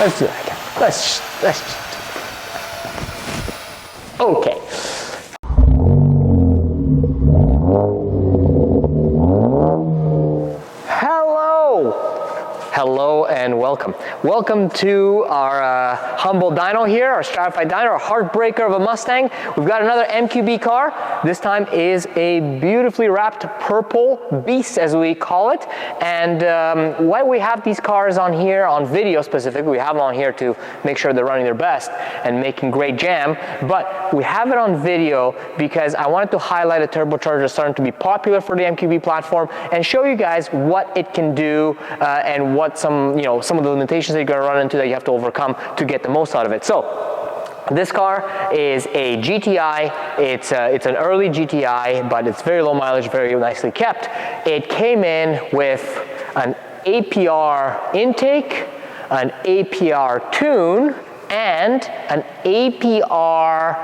Let's do that again. Let's okay. Hello and welcome. Welcome to our humble dyno here, our stratified dyno, our heartbreaker of a Mustang. We've got another MQB car. This time is a beautifully wrapped purple beast, as we call it. And why we have these cars on here, on video specifically, we have them on here to make sure they're running their best and making great jam. But we have it on video because I wanted to highlight a turbocharger starting to be popular for the MQB platform and show you guys what it can do and what some of the limitations that you're going to run into that you have to overcome to get the most out of it. So this car is a GTI. It's an early GTI, but it's very low mileage, very nicely kept. It came in with an APR intake, an APR tune, and an APR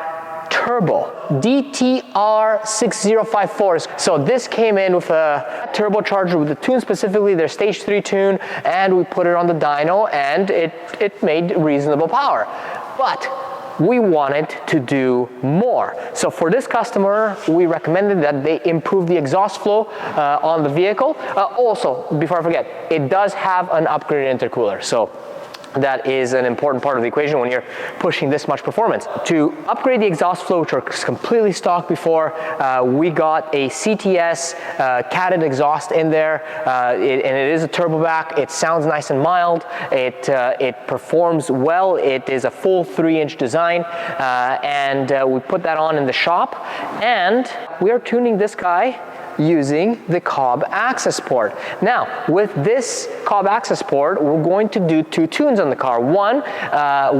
turbo DTR6054. So this came in with a turbocharger with the tune, specifically their stage 3 tune, and we put it on the dyno and it made reasonable power. But we wanted to do more. So for this customer, we recommended that they improve the exhaust flow on the vehicle. Also, before I forget, it does have an upgraded intercooler. So that is an important part of the equation when you're pushing this much performance. To upgrade the exhaust flow, which are completely stock before, we got a CTS catted exhaust in there, and it is a turbo back. It sounds nice and mild. It performs well. It is a full 3-inch design, and we put that on in the shop, and we are tuning this guy using the Cobb access port. Now, with this Cobb access port, we're going to do 2 tunes on the car. One,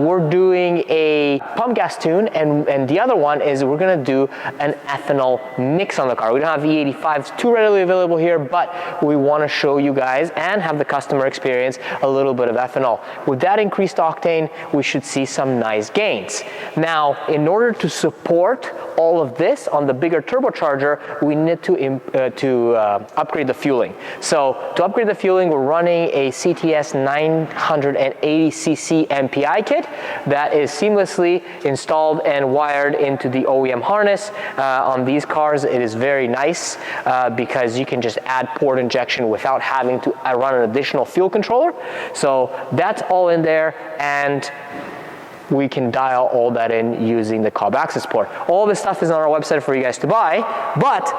we're doing a pump gas tune, and the other one is we're gonna do an ethanol mix on the car. We don't have E85s too readily available here, but we wanna show you guys and have the customer experience a little bit of ethanol. With that increased octane, we should see some nice gains. Now, in order to support all of this on the bigger turbocharger, we need to upgrade the fueling. So to upgrade the fueling, we're running a CTS 980cc MPI kit that is seamlessly installed and wired into the OEM harness. On these cars, it is very nice because you can just add port injection without having to run an additional fuel controller. So that's all in there, and we can dial all that in using the Cobb access port. All this stuff is on our website for you guys to buy, but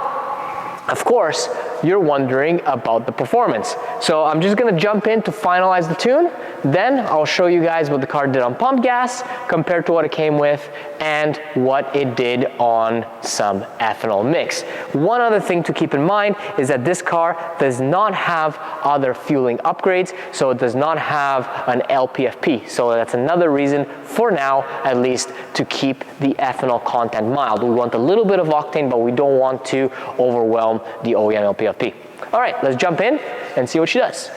of course, you're wondering about the performance. So I'm just gonna jump in to finalize the tune. Then I'll show you guys what the car did on pump gas compared to what it came with and what it did on some ethanol mix. One other thing to keep in mind is that this car does not have other fueling upgrades, so it does not have an LPFP. So that's another reason, for now at least, to keep the ethanol content mild. We want a little bit of octane, but we don't want to overwhelm the OEM LPFP. All right, let's jump in and see what she does.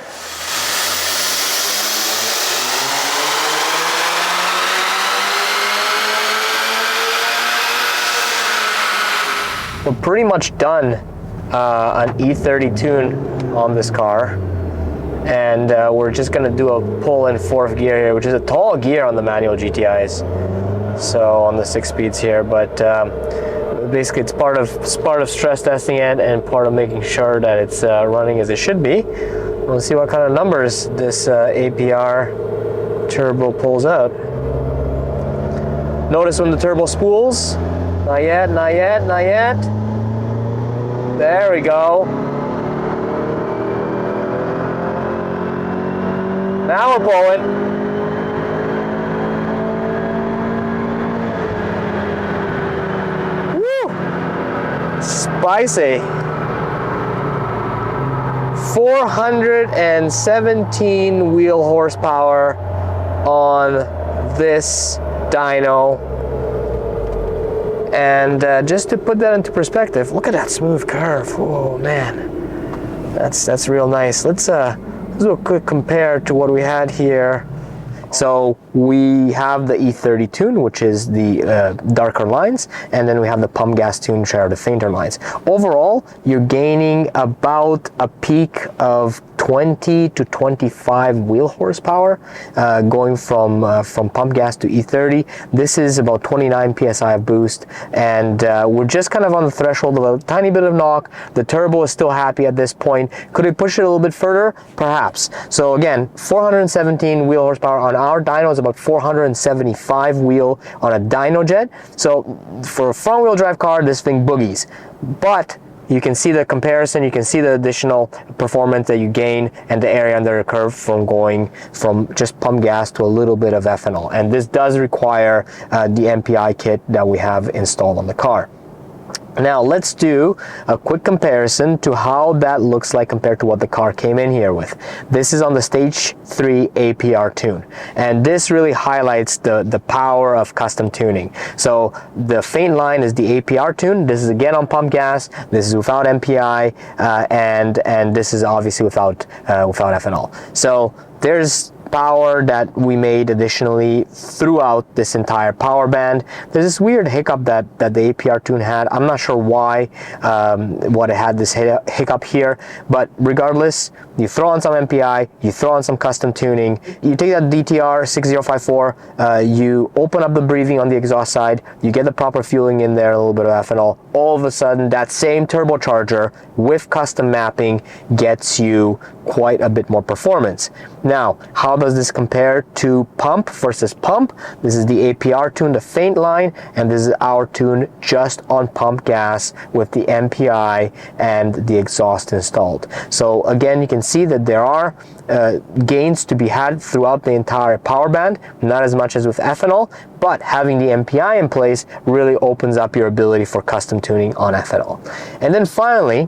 We're pretty much done an E30 tune on this car, and we're just gonna do a pull in 4th gear here, which is a tall gear on the manual GTIs, so on the 6 speeds here, but basically it's part of stress testing it and part of making sure that it's running as it should be. We'll see what kind of numbers this APR turbo pulls out. Notice when the turbo spools. Not yet, not yet, not yet. There we go. Now we're pulling. Woo! Spicy. 417 wheel horsepower on this dyno. And just to put that into perspective, look at that smooth curve. Oh man, that's real nice. Let's do a quick compare to what we had here. So we have the E30 tune, which is the darker lines, and then we have the pump gas tune, which are the fainter lines. Overall, you're gaining about a peak of 20 to 25 wheel horsepower, going from pump gas to E30. This is about 29 psi of boost, and we're just kind of on the threshold of a tiny bit of knock. The turbo is still happy at this point. Could it push it a little bit further? Perhaps. So again, 417 wheel horsepower on our dyno is about 475 wheel on a dyno jet. So for a front wheel drive car, this thing boogies. But you can see the comparison, you can see the additional performance that you gain and the area under the curve from going from just pump gas to a little bit of ethanol. And this does require the MPI kit that we have installed on the car. Now let's do a quick comparison to how that looks like compared to what the car came in here with. This is on the Stage 3 APR tune, and this really highlights the power of custom tuning. So the faint line is the APR tune. This is again on pump gas. This is without MPI, and this is obviously without ethanol. So there's power that we made additionally throughout this entire power band. There's this weird hiccup that the APR tune had. I'm not sure why what it had this hiccup here, but regardless, you throw on some MPI, you throw on some custom tuning, you take that DTR6054, you open up the breathing on the exhaust side, you get the proper fueling in there, a little bit of ethanol. All of a sudden, that same turbocharger with custom mapping gets you quite a bit more performance. Now, how does this compare to pump versus pump? This is the APR tune, the faint line, and this is our tune just on pump gas with the MPI and the exhaust installed. So again, you can see that there are gains to be had throughout the entire power band, not as much as with ethanol, but having the MPI in place really opens up your ability for custom tuning on ethanol. And then finally,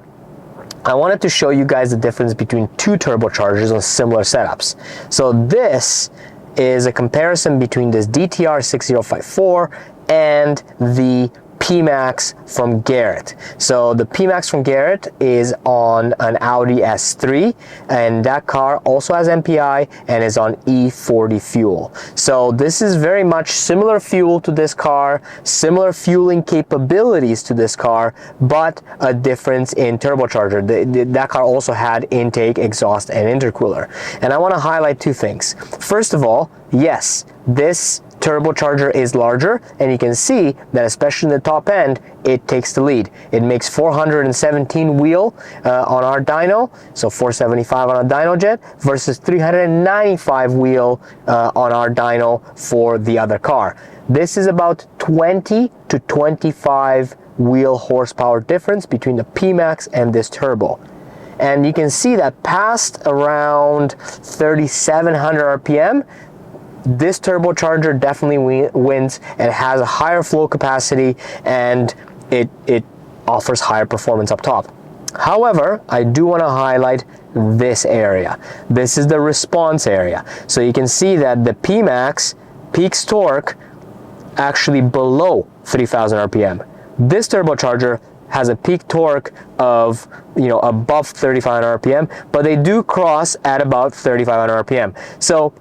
I wanted to show you guys the difference between two turbochargers on similar setups. So this is a comparison between this DTR6054 and the P-Max from Garrett. So the P-Max from Garrett is on an Audi S3, and that car also has MPI and is on E40 fuel. So this is very much similar fuel to this car, similar fueling capabilities to this car, but a difference in turbocharger. That car also had intake, exhaust, and intercooler. And I want to highlight two things. First of all, yes, this turbocharger is larger, and you can see that especially in the top end, it takes the lead. It makes 417 wheel on our dyno, so 475 on a dyno jet versus 395 wheel on our dyno for the other car. This is about 20 to 25 wheel horsepower difference between the P-Max and this turbo. And you can see that past around 3,700 RPM, this turbocharger definitely wins and has a higher flow capacity, and it offers higher performance up top. However, I do want to highlight this area. This is the response area. So you can see that the P-Max peaks torque actually below 3,000 RPM. This turbocharger has a peak torque of, above 3,500 RPM, but they do cross at about 3,500 RPM. So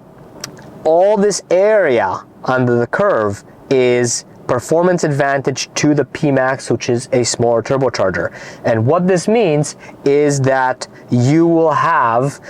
all this area under the curve is performance advantage to the P-Max, which is a smaller turbocharger. And what this means is that you will have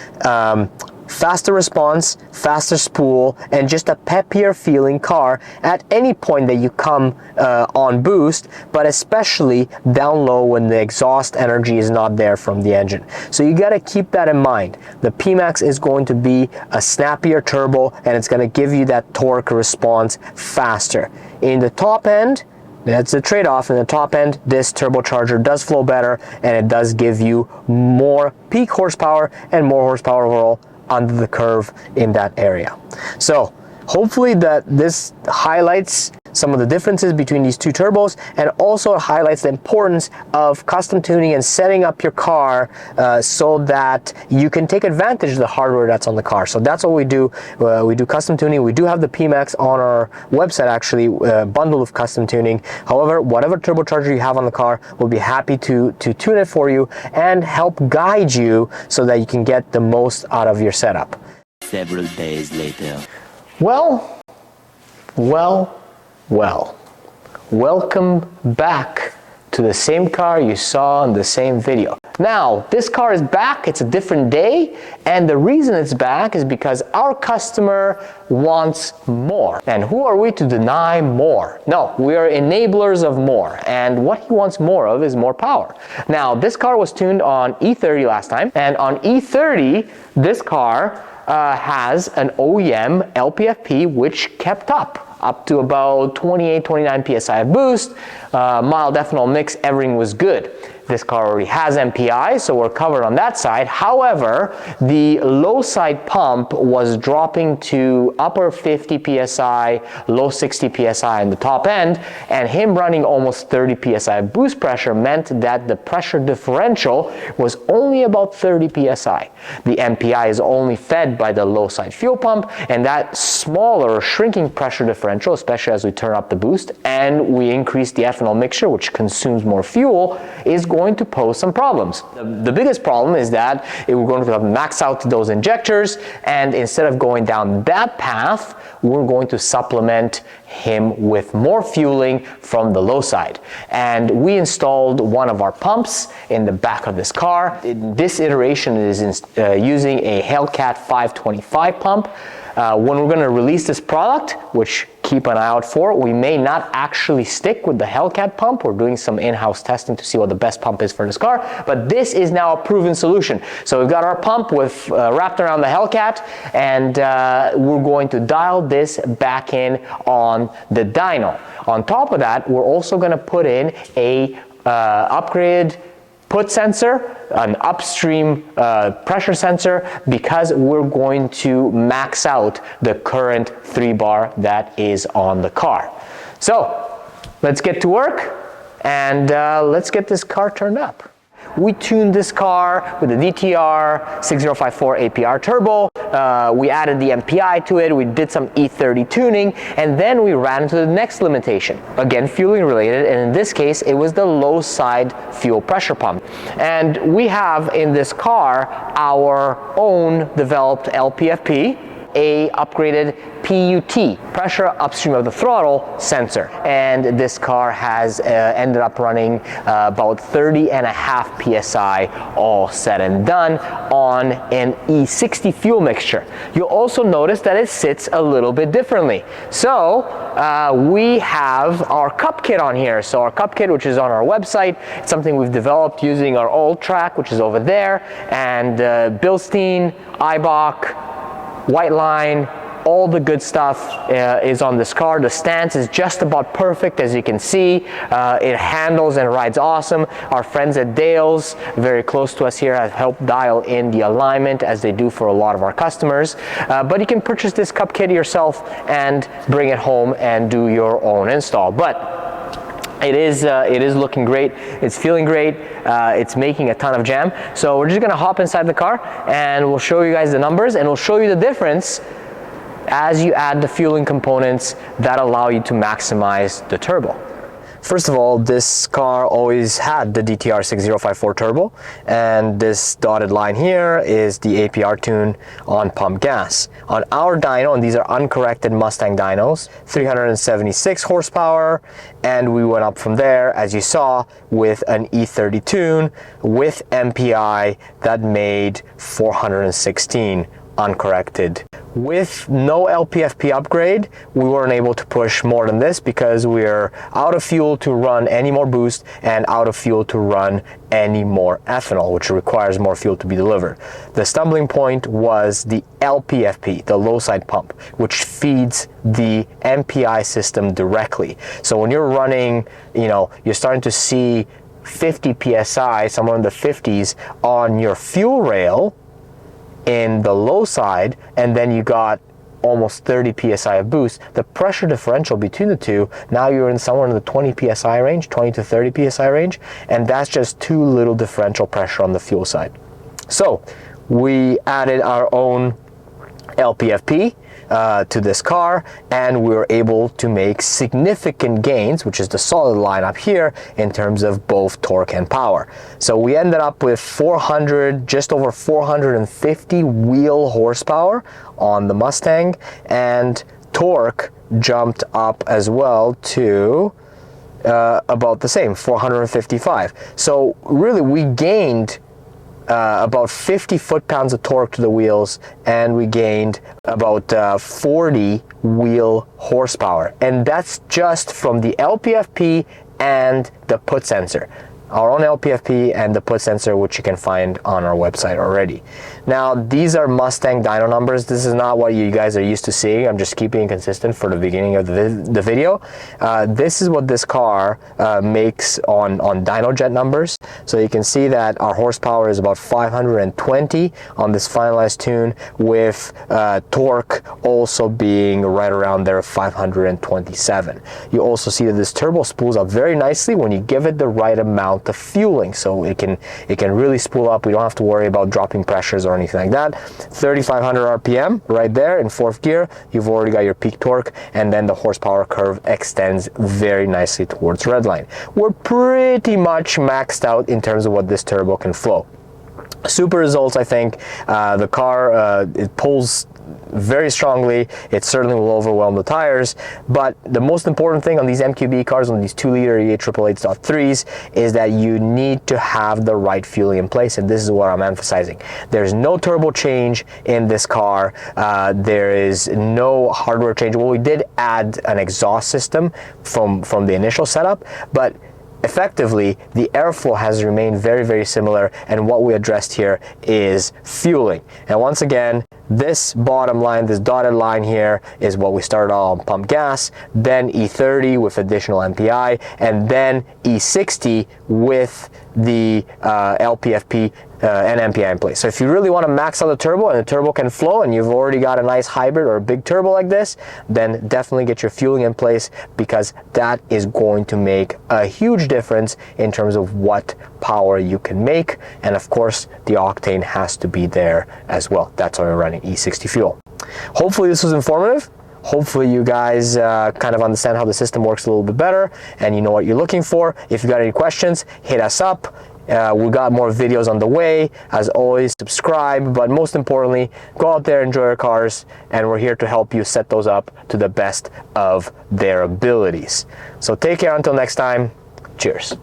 faster response, faster spool, and just a peppier feeling car at any point that you come on boost, but especially down low when the exhaust energy is not there from the engine. So you got to keep that in mind. The P-Max is going to be a snappier turbo, and it's going to give you that torque response faster. In the top end, that's the trade-off. In the top end, this turbocharger does flow better, and it does give you more peak horsepower and more horsepower overall under the curve in that area. So hopefully that this highlights some of the differences between these two turbos, and also highlights the importance of custom tuning and setting up your car so that you can take advantage of the hardware that's on the car. So that's what we do. We do custom tuning. We do have the P-Max on our website, actually, bundled with custom tuning. However, whatever turbocharger you have on the car, we'll be happy to tune it for you and help guide you so that you can get the most out of your setup. Several days later. Well, welcome back to the same car you saw in the same video. Now, this car is back, it's a different day, and the reason it's back is because our customer wants more. And who are we to deny more? No, we are enablers of more, and what he wants more of is more power. Now, this car was tuned on E30 last time, and on E30, this car has an OEM LPFP which kept up to about 28, 29 PSI of boost, mild ethanol mix, everything was good. This car already has MPI, so we're covered on that side. However, the low side pump was dropping to upper 50 PSI, low 60 PSI in the top end, and him running almost 30 PSI boost pressure meant that the pressure differential was only about 30 PSI. The MPI is only fed by the low side fuel pump, and that smaller shrinking pressure differential, especially as we turn up the boost and we increase the ethanol mixture, which consumes more fuel, is going to pose some problems. The biggest problem is that we're going to max out those injectors, and instead of going down that path, we're going to supplement him with more fueling from the low side. And we installed one of our pumps in the back of this car. This iteration is using a Hellcat 525 pump. When we're going to release this product, which keep an eye out for, we may not actually stick with the Hellcat pump. We're doing some in-house testing to see what the best pump is for this car, but this is now a proven solution. So we've got our pump with wrapped around the Hellcat, and we're going to dial this back in on the dyno. On top of that, we're also going to put in a upgraded put sensor, an upstream pressure sensor, because we're going to max out the current 3-bar that is on the car. So let's get to work, and let's get this car turned up. We tuned this car with the DTR6054 APR Turbo. We added the MPI to it. We did some E30 tuning, and then we ran into the next limitation. Again, fueling related, and in this case, it was the low side fuel pressure pump. And we have in this car our own developed LPFP, a upgraded PUT, pressure upstream of the throttle sensor, and this car has ended up running about 30.5 PSI all said and done on an E60 fuel mixture. You'll also notice that it sits a little bit differently. So we have our cup kit on here. So our cup kit, which is on our website, it's something we've developed using our old track, which is over there, and Bilstein, Eibach, White Line, all the good stuff is on this car. The stance is just about perfect, as you can see. It handles and rides awesome. Our friends at Dale's, very close to us here, have helped dial in the alignment, as they do for a lot of our customers. But you can purchase this cup kit yourself and bring it home and do your own install. But it is looking great, it's feeling great, it's making a ton of jam. So we're just gonna hop inside the car and we'll show you guys the numbers, and we'll show you the difference as you add the fueling components that allow you to maximize the turbo. First of all, this car always had the DTR6054 turbo, and this dotted line here is the APR tune on pump gas. On our dyno, and these are uncorrected Mustang dynos, 376 horsepower, and we went up from there, as you saw, with an E30 tune with MPI that made 416 uncorrected. With no LPFP upgrade, we weren't able to push more than this because we're out of fuel to run any more boost and out of fuel to run any more ethanol, which requires more fuel to be delivered. The stumbling point was the LPFP, the low side pump, which feeds the MPI system directly. So when you're running, you're starting to see 50 PSI, somewhere in the 50s on your fuel rail in the low side, and then you got almost 30 PSI of boost. The pressure differential between the two, now you're in somewhere in the 20 PSI range, 20 to 30 PSI range, and that's just too little differential pressure on the fuel side. So we added our own LPFP to this car, and we were able to make significant gains, which is the solid line up here, in terms of both torque and power. So we ended up with just over 450 wheel horsepower on the Mustang, and torque jumped up as well to about the same, 455. So really we gained about 50 foot-pounds of torque to the wheels, and we gained about 40 wheel horsepower. And that's just from the LPFP and the put sensor. Our own LPFP and the put sensor, which you can find on our website already. Now, these are Mustang dyno numbers. This is not what you guys are used to seeing. I'm just keeping it consistent for the beginning of the video. This is what this car makes on DynoJet numbers. So you can see that our horsepower is about 520 on this finalized tune, with torque also being right around there, 527. You also see that this turbo spools up very nicely when you give it the right amount of fueling, so it can really spool up. We don't have to worry about dropping pressures or anything like that. 3,500 RPM right there in fourth gear. You've already got your peak torque, and then the horsepower curve extends very nicely towards redline. We're pretty much maxed out in terms of what this turbo can flow. Super results, I think. The car, it pulls very strongly. It certainly will overwhelm the tires, but the most important thing on these MQB cars, on these 2-liter E888.3s, is that you need to have the right fueling in place, and this is what I'm emphasizing. There's no turbo change in this car. There is no hardware change. Well, we did add an exhaust system from the initial setup, but effectively, the airflow has remained very, very similar, and what we addressed here is fueling. And once again, this bottom line, this dotted line here, is what we started on pump gas, then E30 with additional MPI, and then E60 with the LPFP and MPI in place. So if you really want to max out the turbo and the turbo can flow, and you've already got a nice hybrid or a big turbo like this, then definitely get your fueling in place, because that is going to make a huge difference in terms of what power you can make. And of course, the octane has to be there as well. That's why we're running E60 fuel. Hopefully this was informative. Hopefully you guys kind of understand how the system works a little bit better, and you know what you're looking for. If you got any questions, hit us up. We got more videos on the way. As always, subscribe, but most importantly, go out there, enjoy your cars, and we're here to help you set those up to the best of their abilities. So take care until next time. Cheers.